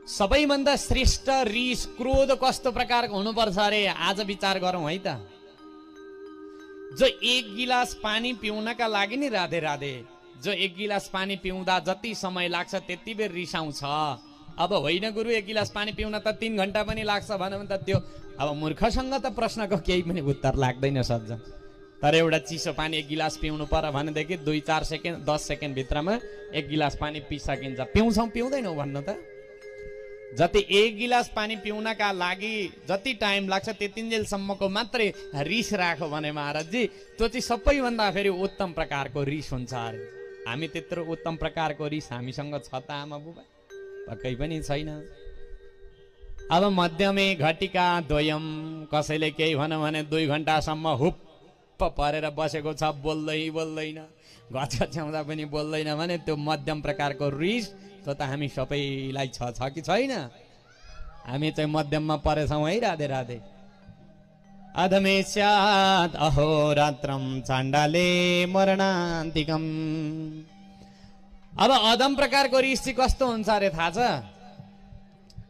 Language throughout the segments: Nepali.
सबैभन्दा श्रेष्ठ रिस क्रोध कस्तो प्रकारको हुनुपर्छ अरे आज विचार गरौँ है त। जो एक गिलास पानी पिउनका लागि नि राधे राधे, जो एक गिलास पानी पिउँदा जति समय लाग्छ त्यति बेर रिसाउँछ। अब होइन गुरु एक गिलास पानी पिउन त 3 घण्टा पनि लाग्छ भन्यो भने त त्यो अब मूर्खसँग त प्रश्नको केही पनि उत्तर लाग्दैन सज्जन। तर एउटा चिसो पानी एक गिलास पिउनु पर्यो भनेदेखि 2-4 सेकेन्ड 10 सेकेन्ड भित्रमा एक गिलास पानी पिइसकिन्छ। पिउँछौँ पिउँदैनौ भन्नु त। जति एक गिलास पानी पिउनका लागि जति टाइम लाग्छ त्यतिन्जेलसम्मको मात्रै रिस राखो भने महाराजजी त्यो चाहिँ सबैभन्दा फेरि उत्तम प्रकारको रिस हुन्छ अरे। हामी त्यत्रो उत्तम प्रकारको रिस हामीसँग छ त आमा बुबा? पक्कै पनि छैन। अब मध्यमे घटिका द्वयम, कसैले केही भन्यो भने 2 घण्टासम्म हुप्प परेर बसेको छ, बोल्दैन, घच्याउँदा पनि बोल्दैन भने त्यो मध्यम प्रकारको रिस त्यो त हामी सबैलाई छ कि छैन? हामी चाहिँ मध्यममा परेछौँ है राधे राधे। अधमे स्यात् अहोरात्रम चाण्डाले मरणान्तिकम। अब अधम प्रकारको रिस चाहिँ कस्तो हुन्छ अरे थाहा छ?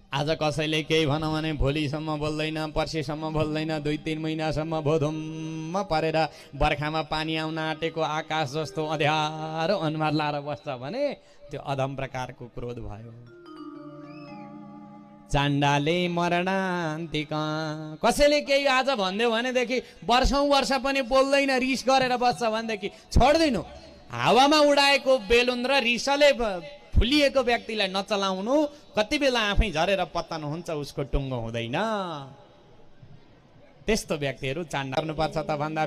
आज कसैले केही भनौँ भने भोलिसम्म बोल्दैन, पर्सिसम्म बोल्दैन, 2-3 महिनासम्म भोधुम्म परेर बर्खामा पानी आउन आँटेको आकाश जस्तो अँध्यारो अनुहार लाएर बस्छ भने त्यो अधम प्रकारको क्रोध भयो। चाण्डाले मरणान्तिक। कसैले केही आज भनिदियो भनेदेखि वर्ष पनि बोल्दैन, रिस गरेर बस्छ भनेदेखि छोड्दैनौ। हावामा उडाएको बेलुन र रिसले फुलिएको व्यक्तिलाई नचलाउनु, कति बेला आफै झरेर पतन हुन्छ, उसको टुङ्गो हुँदैन। त्यस्तो व्यक्तिहरू चाण्डा गर्नुपर्छ त भन्दा